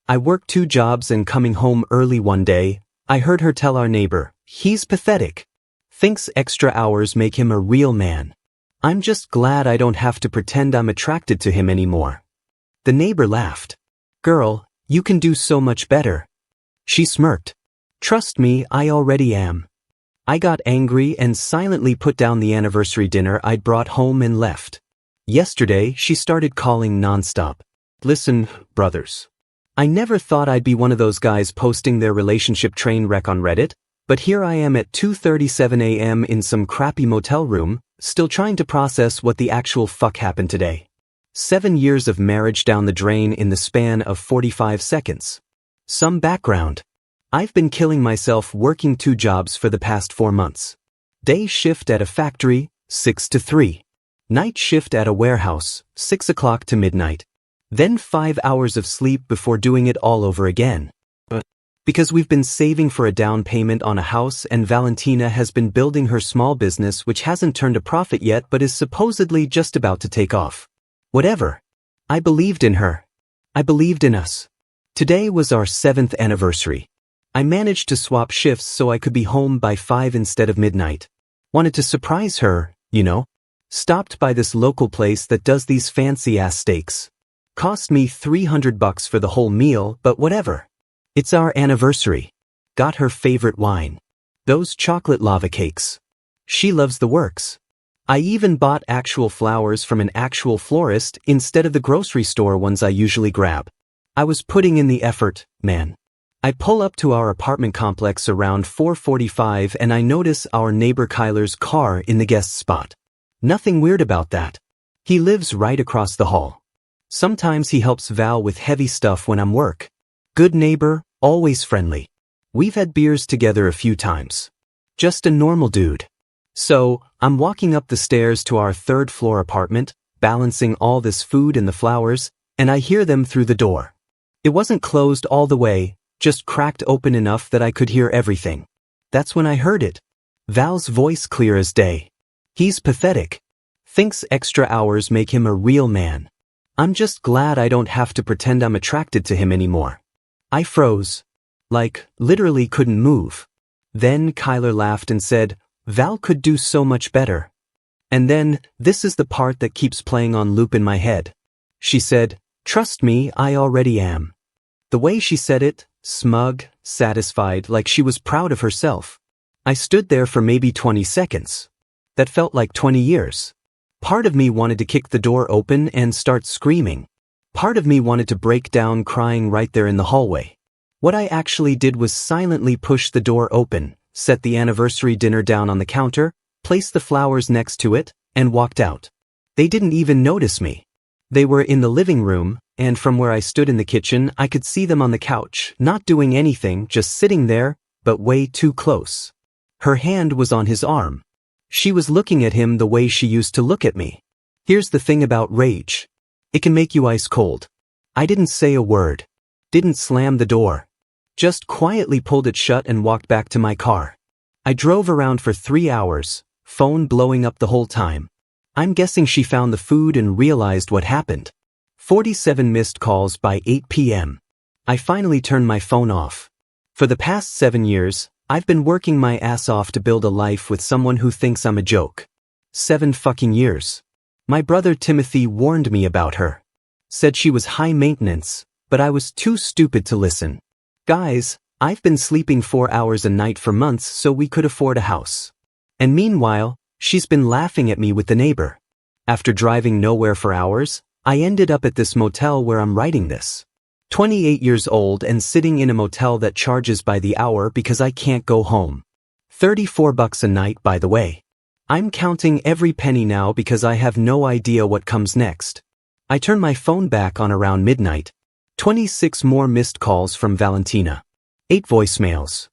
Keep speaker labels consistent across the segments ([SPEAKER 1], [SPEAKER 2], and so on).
[SPEAKER 1] I worked 2 jobs and coming home early one day, I heard her tell our neighbor, "He's pathetic. Thinks extra hours make him a real man. I'm just glad I don't have to pretend I'm attracted to him anymore." The neighbor laughed. "Girl, you can do so much better." She smirked. "Trust me, I already am." I got angry and silently put down the anniversary dinner I'd brought home and left. Yesterday, she started calling nonstop. "Listen, brothers. I never thought I'd be one of those guys posting their relationship train wreck on Reddit, but here I am at 2:37 a.m. in some crappy motel room, still trying to process what the actual fuck happened today. 7 years of marriage down the drain in the span of 45 seconds. Some background. I've been killing myself working 2 jobs for the past 4 months. Day shift at a factory, 6 to 3. Night shift at a warehouse, 6 o'clock to midnight. Then 5 hours of sleep before doing it all over again. Because we've been saving for a down payment on a house and Valentina has been building her small business which hasn't turned a profit yet but is supposedly just about to take off. Whatever. I believed in her. I believed in us. Today was our 7th anniversary. I managed to swap shifts so I could be home by 5 instead of midnight. Wanted to surprise her, you know. Stopped by this local place that does these fancy-ass steaks. Cost me $300 for the whole meal, but whatever. It's our anniversary. Got her favorite wine. Those chocolate lava cakes. She loves the works. I even bought actual flowers from an actual florist instead of the grocery store ones I usually grab. I was putting in the effort, man. I pull up to our apartment complex around 4:45 and I notice our neighbor Kyler's car in the guest spot. Nothing weird about that. He lives right across the hall. Sometimes he helps Val with heavy stuff when I'm work. Good neighbor, always friendly. We've had beers together a few times. Just a normal dude. So, I'm walking up the stairs to our 3rd-floor apartment, balancing all this food and the flowers, and I hear them through the door. It wasn't closed all the way, just cracked open enough that I could hear everything. That's when I heard it. Val's voice clear as day. "He's pathetic. Thinks extra hours make him a real man. I'm just glad I don't have to pretend I'm attracted to him anymore." I froze. Like, literally couldn't move. Then Kyler laughed and said, "Val could do so much better." And then, this is the part that keeps playing on loop in my head. She said, "Trust me, I already am." The way she said it, smug, satisfied, like she was proud of herself. I stood there for maybe 20 seconds. That felt like 20 years. Part of me wanted to kick the door open and start screaming. Part of me wanted to break down crying right there in the hallway. What I actually did was silently push the door open, set the anniversary dinner down on the counter, placed the flowers next to it, and walked out. They didn't even notice me. They were in the living room, and from where I stood in the kitchen, I could see them on the couch, not doing anything, just sitting there, but way too close. Her hand was on his arm. She was looking at him the way she used to look at me. Here's the thing about rage. It can make you ice cold. I didn't say a word. Didn't slam the door. Just quietly pulled it shut and walked back to my car. I drove around for 3 hours, phone blowing up the whole time. I'm guessing she found the food and realized what happened. 47 missed calls by 8 p.m. I finally turned my phone off. For the past 7 years, I've been working my ass off to build a life with someone who thinks I'm a joke. 7 fucking years. My brother Timothy warned me about her. Said she was high maintenance, but I was too stupid to listen. Guys, I've been sleeping 4 hours a night for months so we could afford a house. And meanwhile, she's been laughing at me with the neighbor. After driving nowhere for hours, I ended up at this motel where I'm writing this. 28 years old and sitting in a motel that charges by the hour because I can't go home. $34 a night, by the way. I'm counting every penny now because I have no idea what comes next. I turn my phone back on around midnight. 26 more missed calls from Valentina. 8 voicemails.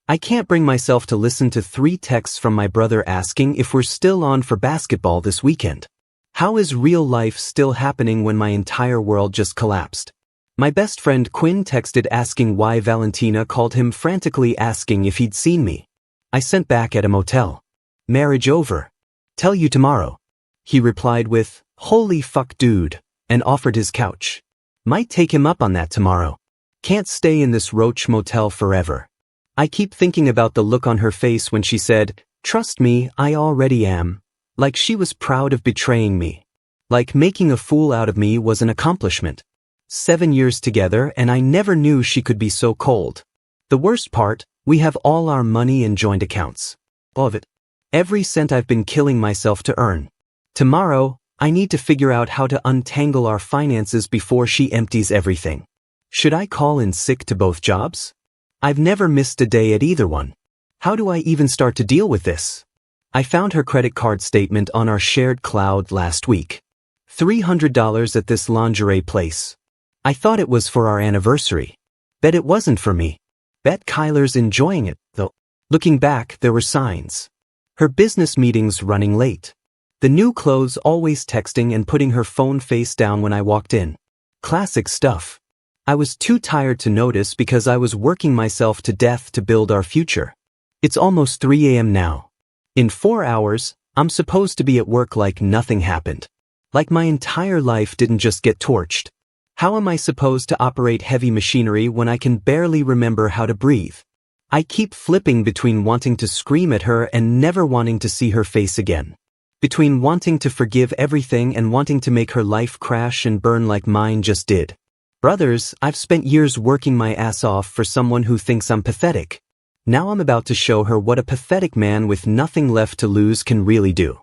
[SPEAKER 1] I can't bring myself to listen to 3 texts from my brother asking if we're still on for basketball this weekend. How is real life still happening when my entire world just collapsed? My best friend Quinn texted asking why Valentina called him, frantically asking if he'd seen me. I sent back at a motel. Marriage over. Tell you tomorrow. He replied with, "Holy fuck dude," and offered his couch. Might take him up on that tomorrow. Can't stay in this roach motel forever. I keep thinking about the look on her face when she said, "Trust me, I already am." Like she was proud of betraying me. Like making a fool out of me was an accomplishment. 7 years together and I never knew she could be so cold. The worst part, we have all our money in joint accounts. All of it. Every cent I've been killing myself to earn. Tomorrow, I need to figure out how to untangle our finances before she empties everything. Should I call in sick to both jobs? I've never missed a day at either one. How do I even start to deal with this? I found her credit card statement on our shared cloud last week. $300 at this lingerie place. I thought it was for our anniversary. Bet it wasn't for me. Bet Kyler's enjoying it, though. Looking back, there were signs. Her business meetings running late. The new clothes always texting and putting her phone face down when I walked in. Classic stuff. I was too tired to notice because I was working myself to death to build our future. It's almost 3 a.m. now. In 4 hours, I'm supposed to be at work like nothing happened. Like my entire life didn't just get torched. How am I supposed to operate heavy machinery when I can barely remember how to breathe? I keep flipping between wanting to scream at her and never wanting to see her face again. Between wanting to forgive everything and wanting to make her life crash and burn like mine just did. Brothers, I've spent years working my ass off for someone who thinks I'm pathetic. Now I'm about to show her what a pathetic man with nothing left to lose can really do.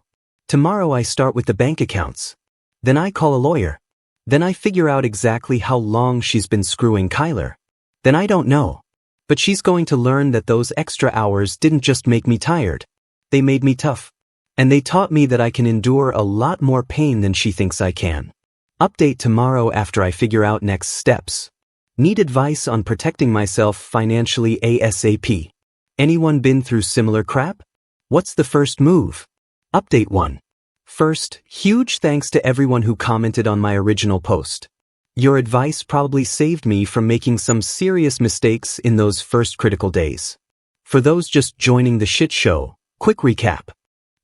[SPEAKER 1] Tomorrow I start with the bank accounts. Then I call a lawyer. Then I figure out exactly how long she's been screwing Kyler. Then I don't know. But she's going to learn that those extra hours didn't just make me tired. They made me tough. And they taught me that I can endure a lot more pain than she thinks I can. Update tomorrow after I figure out next steps. Need advice on protecting myself financially ASAP. Anyone been through similar crap? What's the first move? Update 1. First, huge thanks to everyone who commented on my original post. Your advice probably saved me from making some serious mistakes in those first critical days. For those just joining the shit show, quick recap.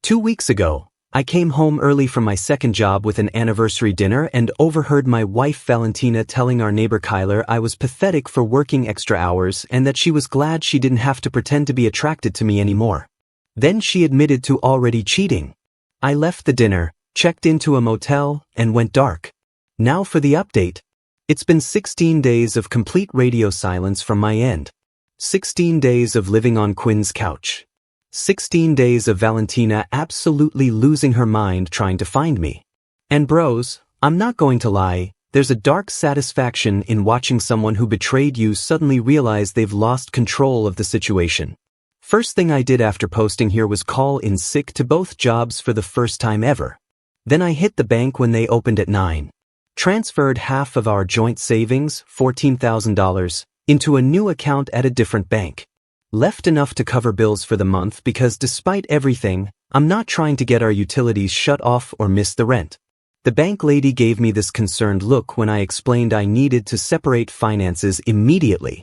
[SPEAKER 1] 2 weeks ago, I came home early from my second job with an anniversary dinner and overheard my wife Valentina telling our neighbor Kyler I was pathetic for working extra hours and that she was glad she didn't have to pretend to be attracted to me anymore. Then she admitted to already cheating. I left the dinner, checked into a motel, and went dark. Now for the update. It's been 16 days of complete radio silence from my end. 16 days of living on Quinn's couch. 16 days of Valentina absolutely losing her mind trying to find me. And bros, I'm not going to lie, there's a dark satisfaction in watching someone who betrayed you suddenly realize they've lost control of the situation. First thing I did after posting here was call in sick to both jobs for the first time ever. Then I hit the bank when they opened at 9. Transferred half of our joint savings, $14,000, into a new account at a different bank. Left enough to cover bills for the month because despite everything, I'm not trying to get our utilities shut off or miss the rent. The bank lady gave me this concerned look when I explained I needed to separate finances immediately.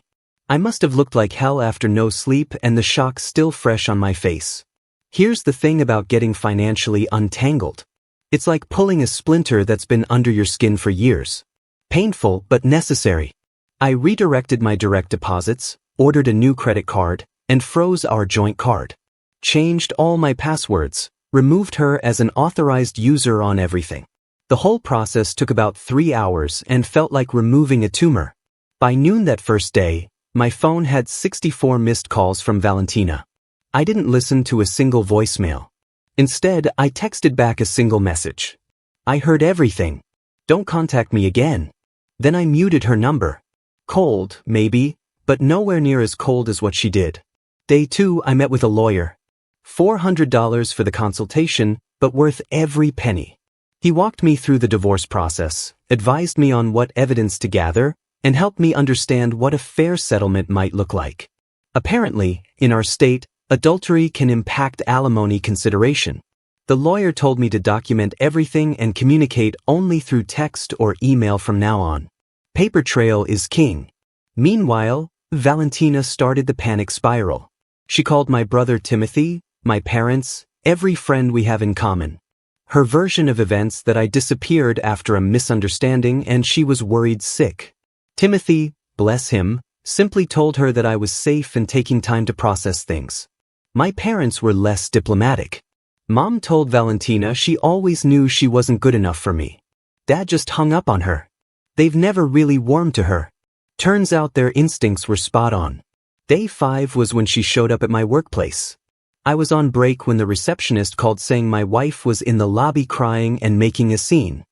[SPEAKER 1] I must have looked like hell after no sleep and the shock still fresh on my face. Here's the thing about getting financially untangled. It's like pulling a splinter that's been under your skin for years. Painful but necessary. I redirected my direct deposits, ordered a new credit card, and froze our joint card. Changed all my passwords, removed her as an authorized user on everything. The whole process took about 3 hours and felt like removing a tumor. By noon that first day, my phone had 64 missed calls from Valentina. I didn't listen to a single voicemail. Instead, I texted back a single message. I heard everything. Don't contact me again. Then I muted her number. Cold, maybe, but nowhere near as cold as what she did. Day 2, I met with a lawyer. $400 for the consultation, but worth every penny. He walked me through the divorce process, advised me on what evidence to gather, and helped me understand what a fair settlement might look like. Apparently, in our state, adultery can impact alimony consideration. The lawyer told me to document everything and communicate only through text or email from now on. Paper trail is king. Meanwhile, Valentina started the panic spiral. She called my brother Timothy, my parents, every friend we have in common. Her version of events that I disappeared after a misunderstanding and she was worried sick. Timothy, bless him, simply told her that I was safe and taking time to process things. My parents were less diplomatic. Mom told Valentina she always knew she wasn't good enough for me. Dad just hung up on her. They've never really warmed to her. Turns out their instincts were spot on. Day 5 was when she showed up at my workplace. I was on break when the receptionist called saying my wife was in the lobby crying and making a scene.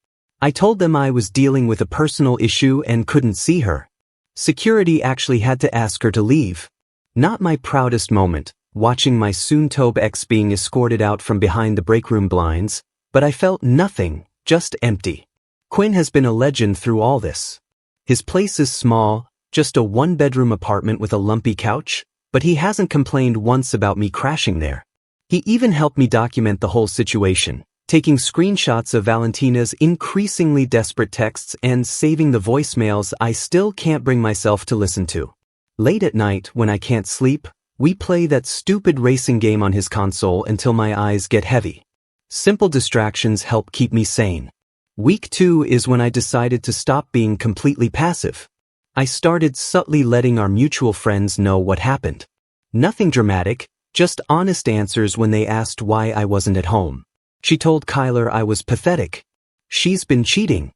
[SPEAKER 1] I told them I was dealing with a personal issue and couldn't see her. Security actually had to ask her to leave. Not my proudest moment, watching my soon-to-be ex being escorted out from behind the break room blinds, but I felt nothing, just empty. Quinn has been a legend through all this. His place is small, just a one-bedroom apartment with a lumpy couch, but he hasn't complained once about me crashing there. He even helped me document the whole situation, taking screenshots of Valentina's increasingly desperate texts and saving the voicemails I still can't bring myself to listen to. Late at night, when I can't sleep, we play that stupid racing game on his console until my eyes get heavy. Simple distractions help keep me sane. Week 2 is when I decided to stop being completely passive. I started subtly letting our mutual friends know what happened. Nothing dramatic, just honest answers when they asked why I wasn't at home. She told Kyler I was pathetic. She's been cheating.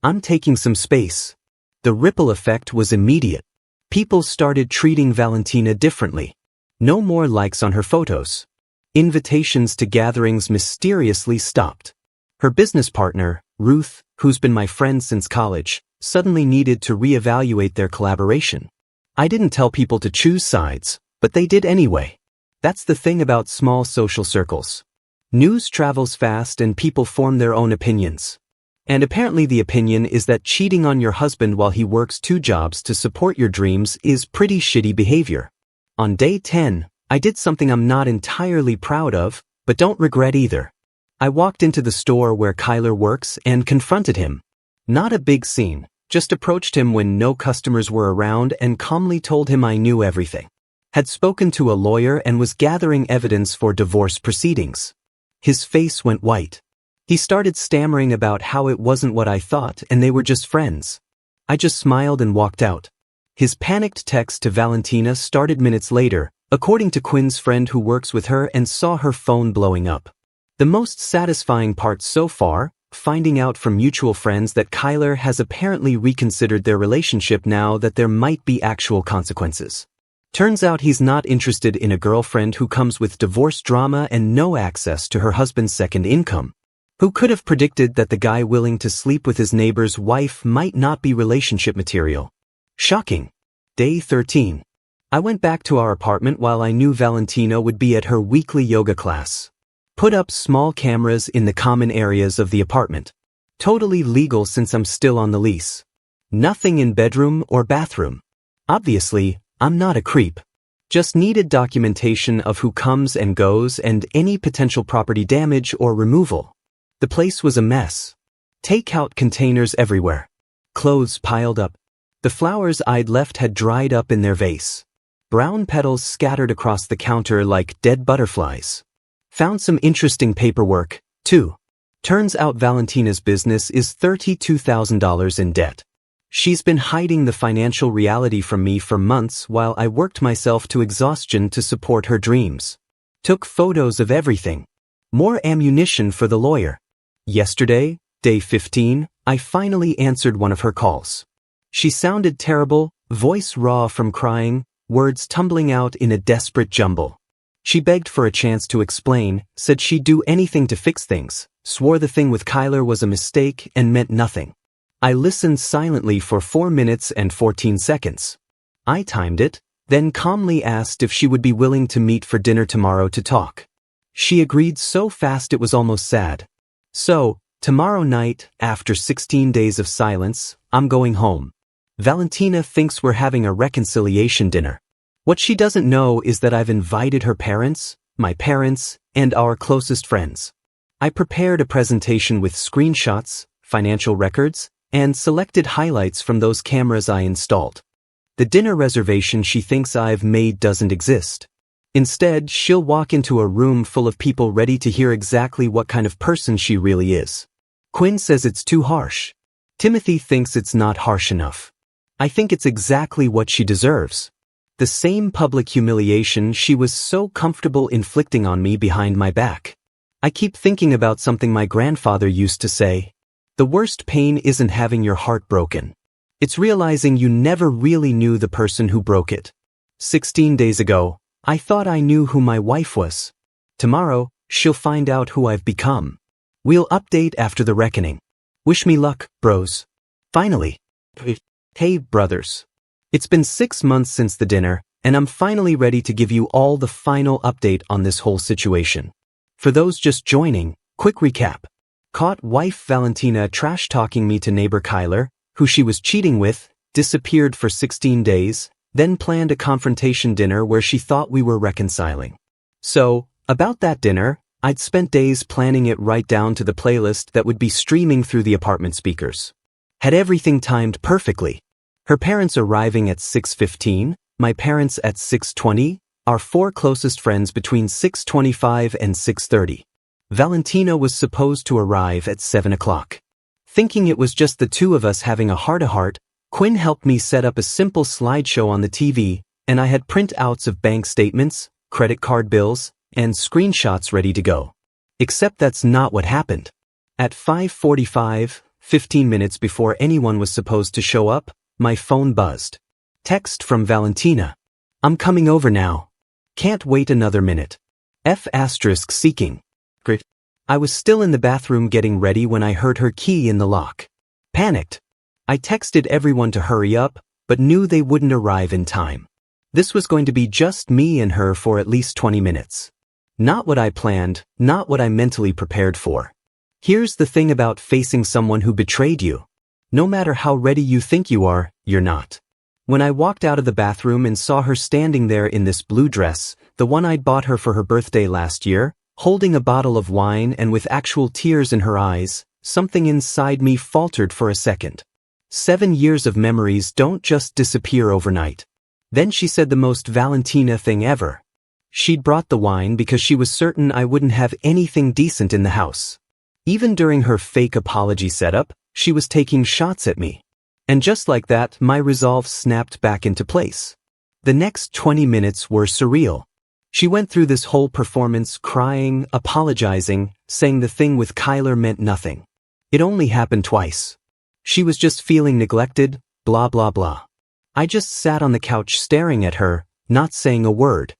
[SPEAKER 1] I'm taking some space. The ripple effect was immediate. People started treating Valentina differently. No more likes on her photos. Invitations to gatherings mysteriously stopped. Her business partner, Ruth, who's been my friend since college, suddenly needed to reevaluate their collaboration. I didn't tell people to choose sides, but they did anyway. That's the thing about small social circles. News travels fast and people form their own opinions. And apparently the opinion is that cheating on your husband while he works 2 jobs to support your dreams is pretty shitty behavior. On day 10, I did something I'm not entirely proud of, but don't regret either. I walked into the store where Kyler works and confronted him. Not a big scene, just approached him when no customers were around and calmly told him I knew everything. Had spoken to a lawyer and was gathering evidence for divorce proceedings. His face went white. He started stammering about how it wasn't what I thought and they were just friends. I just smiled and walked out. His panicked text to Valentina started minutes later, according to Quinn's friend who works with her and saw her phone blowing up. The most satisfying part so far, finding out from mutual friends that Kyler has apparently reconsidered their relationship now that there might be actual consequences. Turns out he's not interested in a girlfriend who comes with divorce drama and no access to her husband's second income. Who could have predicted that the guy willing to sleep with his neighbor's wife might not be relationship material? Shocking. Day 13. I went back to our apartment while I knew Valentina would be at her weekly yoga class. Put up small cameras in the common areas of the apartment. Totally legal since I'm still on the lease. Nothing in bedroom or bathroom. Obviously, I'm not a creep. Just needed documentation of who comes and goes and any potential property damage or removal. The place was a mess. Takeout containers everywhere. Clothes piled up. The flowers I'd left had dried up in their vase. Brown petals scattered across the counter like dead butterflies. Found some interesting paperwork, too. Turns out Valentina's business is $32,000 in debt. She's been hiding the financial reality from me for months while I worked myself to exhaustion to support her dreams. Took photos of everything. More ammunition for the lawyer. Yesterday, day 15, I finally answered one of her calls. She sounded terrible, voice raw from crying, words tumbling out in a desperate jumble. She begged for a chance to explain, said she'd do anything to fix things, swore the thing with Kyler was a mistake and meant nothing. I listened silently for 4 minutes and 14 seconds. I timed it, then calmly asked if she would be willing to meet for dinner tomorrow to talk. She agreed so fast it was almost sad. So, tomorrow night, after 16 days of silence, I'm going home. Valentina thinks we're having a reconciliation dinner. What she doesn't know is that I've invited her parents, my parents, and our closest friends. I prepared a presentation with screenshots, financial records, and selected highlights from those cameras I installed. The dinner reservation she thinks I've made doesn't exist. Instead, she'll walk into a room full of people ready to hear exactly what kind of person she really is. Quinn says it's too harsh. Timothy thinks it's not harsh enough. I think it's exactly what she deserves. The same public humiliation she was so comfortable inflicting on me behind my back. I keep thinking about something my grandfather used to say. The worst pain isn't having your heart broken. It's realizing you never really knew the person who broke it. 16 days ago, I thought I knew who my wife was. Tomorrow, she'll find out who I've become. We'll update after the reckoning. Wish me luck, bros. Finally. Hey, brothers. It's been 6 months since the dinner, and I'm finally ready to give you all the final update on this whole situation. For those just joining, quick recap. Caught wife Valentina trash-talking me to neighbor Kyler, who she was cheating with, disappeared for 16 days, then planned a confrontation dinner where she thought we were reconciling. So, about that dinner, I'd spent days planning it right down to the playlist that would be streaming through the apartment speakers. Had everything timed perfectly. Her parents arriving at 6:15, my parents at 6:20, our 4 closest friends between 6:25 and 6:30. Valentina was supposed to arrive at 7 o'clock. Thinking it was just the two of us having a heart-to-heart, Quinn helped me set up a simple slideshow on the TV, and I had printouts of bank statements, credit card bills, and screenshots ready to go. Except that's not what happened. At 5:45, 15 minutes before anyone was supposed to show up, my phone buzzed. Text from Valentina. I'm coming over now. Can't wait another minute. Seeking. Great. I was still in the bathroom getting ready when I heard her key in the lock. Panicked. I texted everyone to hurry up, but knew they wouldn't arrive in time. This was going to be just me and her for at least 20 minutes. Not what I planned, not what I mentally prepared for. Here's the thing about facing someone who betrayed you. No matter how ready you think you are, you're not. When I walked out of the bathroom and saw her standing there in this blue dress, the one I'd bought her for her birthday last year, holding a bottle of wine and with actual tears in her eyes, something inside me faltered for a second. 7 years of memories don't just disappear overnight. Then she said the most Valentina thing ever. She'd brought the wine because she was certain I wouldn't have anything decent in the house. Even during her fake apology setup, she was taking shots at me. And just like that, my resolve snapped back into place. The next 20 minutes were surreal. She went through this whole performance crying, apologizing, saying the thing with Kyler meant nothing. It only happened twice. She was just feeling neglected, blah blah blah. I just sat on the couch staring at her, not saying a word.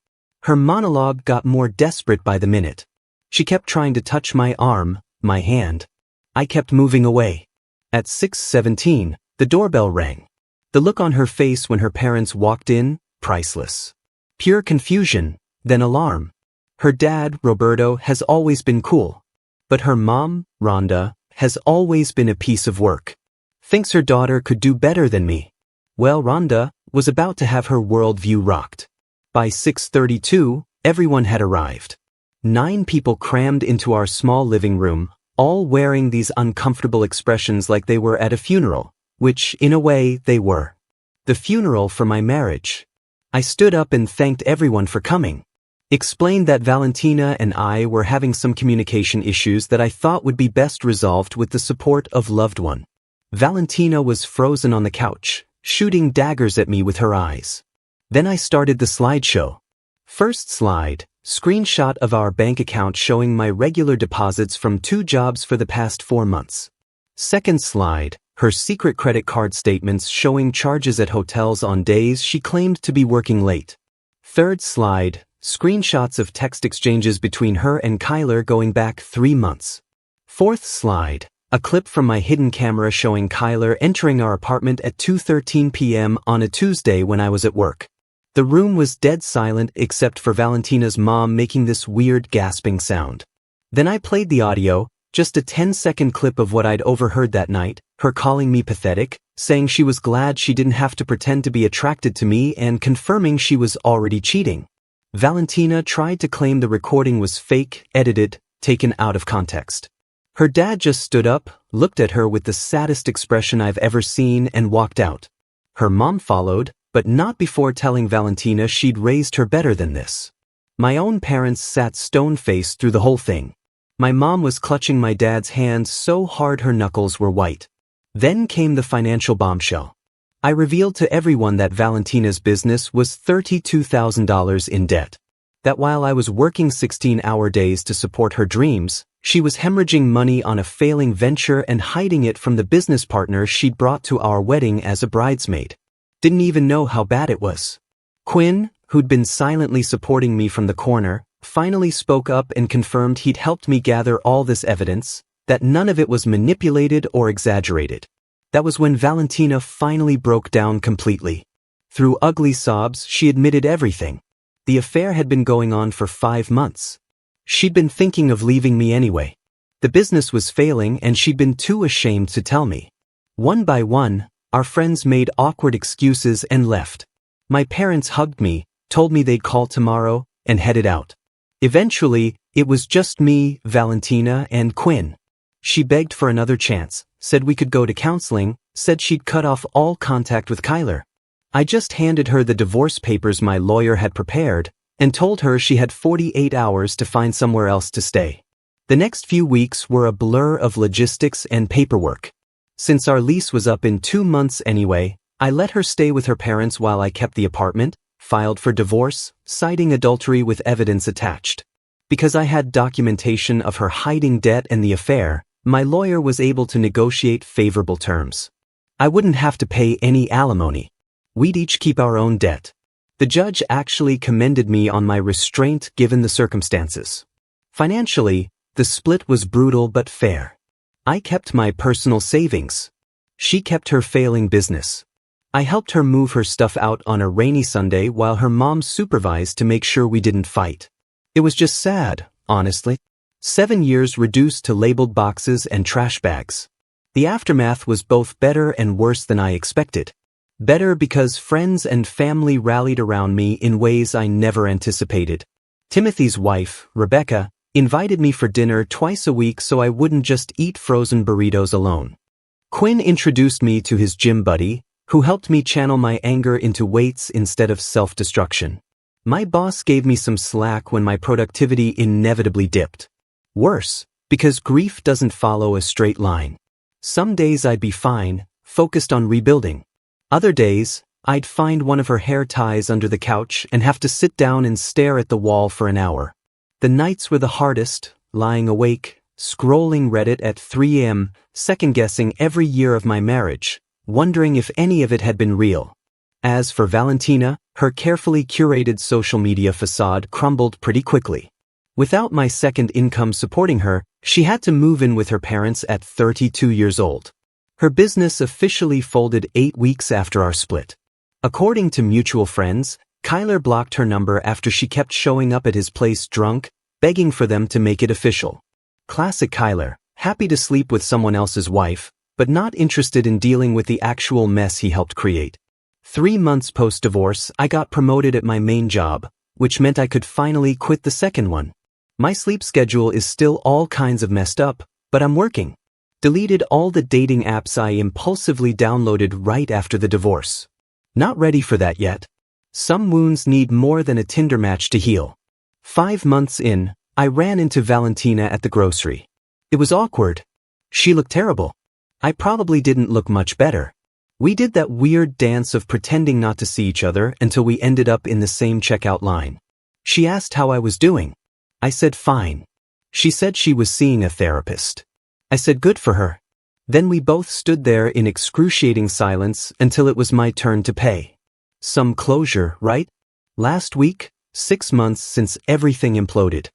[SPEAKER 1] Her monologue got more desperate by the minute. She kept trying to touch my arm, my hand. I kept moving away. At 6:17, the doorbell rang. The look on her face when her parents walked in, priceless. Pure confusion, then alarm. Her dad, Roberto, has always been cool. But her mom, Rhonda, has always been a piece of work. Thinks her daughter could do better than me. Well, Rhonda was about to have her worldview rocked. By 6:32, everyone had arrived. 9 people crammed into our small living room, all wearing these uncomfortable expressions like they were at a funeral, which, in a way, they were. The funeral for my marriage. I stood up and thanked everyone for coming. Explained that Valentina and I were having some communication issues that I thought would be best resolved with the support of loved one. Valentina was frozen on the couch, shooting daggers at me with her eyes. Then I started the slideshow. First slide, screenshot of our bank account showing my regular deposits from 2 jobs for the past 4 months. Second slide, her secret credit card statements showing charges at hotels on days she claimed to be working late. Third slide, screenshots of text exchanges between her and Kyler going back 3 months. Fourth slide, a clip from my hidden camera showing Kyler entering our apartment at 2:13 p.m. on a Tuesday when I was at work. The room was dead silent except for Valentina's mom making this weird gasping sound. Then I played the audio, just a 10-second clip of what I'd overheard that night, her calling me pathetic, saying she was glad she didn't have to pretend to be attracted to me and confirming she was already cheating. Valentina tried to claim the recording was fake, edited, taken out of context. Her dad just stood up, looked at her with the saddest expression I've ever seen and walked out. Her mom followed, but not before telling Valentina she'd raised her better than this. My own parents sat stone-faced through the whole thing. My mom was clutching my dad's hand so hard her knuckles were white. Then came the financial bombshell. I revealed to everyone that Valentina's business was $32,000 in debt. That while I was working 16-hour days to support her dreams, she was hemorrhaging money on a failing venture and hiding it from the business partner she'd brought to our wedding as a bridesmaid. Didn't even know how bad it was. Quinn, who'd been silently supporting me from the corner, finally spoke up and confirmed he'd helped me gather all this evidence, that none of it was manipulated or exaggerated. That was when Valentina finally broke down completely. Through ugly sobs, she admitted everything. The affair had been going on for 5 months. She'd been thinking of leaving me anyway. The business was failing and she'd been too ashamed to tell me. One by one, our friends made awkward excuses and left. My parents hugged me, told me they'd call tomorrow, and headed out. Eventually, it was just me, Valentina, and Quinn. She begged for another chance, said we could go to counseling, said she'd cut off all contact with Kyler. I just handed her the divorce papers my lawyer had prepared, and told her she had 48 hours to find somewhere else to stay. The next few weeks were a blur of logistics and paperwork. Since our lease was up in 2 months anyway, I let her stay with her parents while I kept the apartment, filed for divorce, citing adultery with evidence attached. Because I had documentation of her hiding debt and the affair, my lawyer was able to negotiate favorable terms. I wouldn't have to pay any alimony. We'd each keep our own debt. The judge actually commended me on my restraint given the circumstances. Financially, the split was brutal but fair. I kept my personal savings. She kept her failing business. I helped her move her stuff out on a rainy Sunday while her mom supervised to make sure we didn't fight. It was just sad, honestly. 7 years reduced to labeled boxes and trash bags. The aftermath was both better and worse than I expected. Better because friends and family rallied around me in ways I never anticipated. Timothy's wife, Rebecca, invited me for dinner twice a week so I wouldn't just eat frozen burritos alone. Quinn introduced me to his gym buddy, who helped me channel my anger into weights instead of self-destruction. My boss gave me some slack when my productivity inevitably dipped. Worse, because grief doesn't follow a straight line. Some days I'd be fine, focused on rebuilding. Other days, I'd find one of her hair ties under the couch and have to sit down and stare at the wall for an hour. The nights were the hardest, lying awake, scrolling Reddit at 3 a.m., second-guessing every year of my marriage, wondering if any of it had been real. As for Valentina, her carefully curated social media facade crumbled pretty quickly. Without my second income supporting her, she had to move in with her parents at 32 years old. Her business officially folded 8 weeks after our split. According to mutual friends, Kyler blocked her number after she kept showing up at his place drunk, begging for them to make it official. Classic Kyler, happy to sleep with someone else's wife, but not interested in dealing with the actual mess he helped create. 3 months post-divorce, I got promoted at my main job, which meant I could finally quit the second one. My sleep schedule is still all kinds of messed up, but I'm working. Deleted all the dating apps I impulsively downloaded right after the divorce. Not ready for that yet. Some wounds need more than a Tinder match to heal. 5 months in, I ran into Valentina at the grocery. It was awkward. She looked terrible. I probably didn't look much better. We did that weird dance of pretending not to see each other until we ended up in the same checkout line. She asked how I was doing. I said fine. She said she was seeing a therapist. I said good for her. Then we both stood there in excruciating silence until it was my turn to pay. Some closure, right? Last week, 6 months since everything imploded.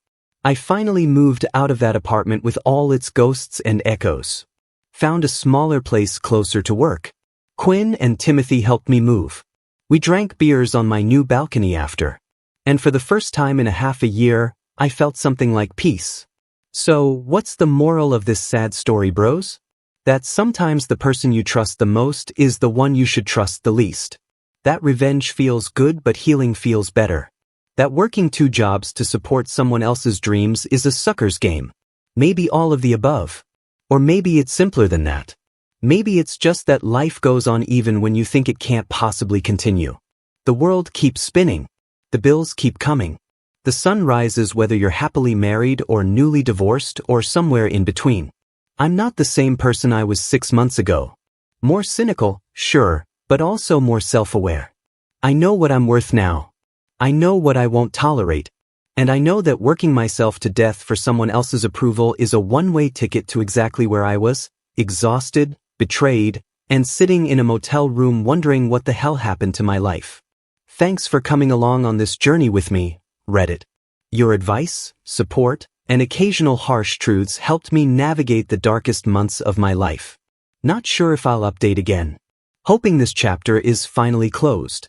[SPEAKER 1] I finally moved out of that apartment with all its ghosts and echoes. Found a smaller place closer to work. Quinn and Timothy helped me move. We drank beers on my new balcony after. And for the first time in a half a year, I felt something like peace. So, what's the moral of this sad story, bros? That sometimes the person you trust the most is the one you should trust the least. That revenge feels good but healing feels better. That working 2 jobs to support someone else's dreams is a sucker's game. Maybe all of the above. Or maybe it's simpler than that. Maybe it's just that life goes on even when you think it can't possibly continue. The world keeps spinning. The bills keep coming. The sun rises whether you're happily married or newly divorced or somewhere in between. I'm not the same person I was 6 months ago. More cynical, sure, but also more self-aware. I know what I'm worth now. I know what I won't tolerate. And I know that working myself to death for someone else's approval is a one-way ticket to exactly where I was, exhausted, betrayed, and sitting in a motel room wondering what the hell happened to my life. Thanks for coming along on this journey with me, Reddit. Your advice, support, and occasional harsh truths helped me navigate the darkest months of my life. Not sure if I'll update again. Hoping this chapter is finally closed.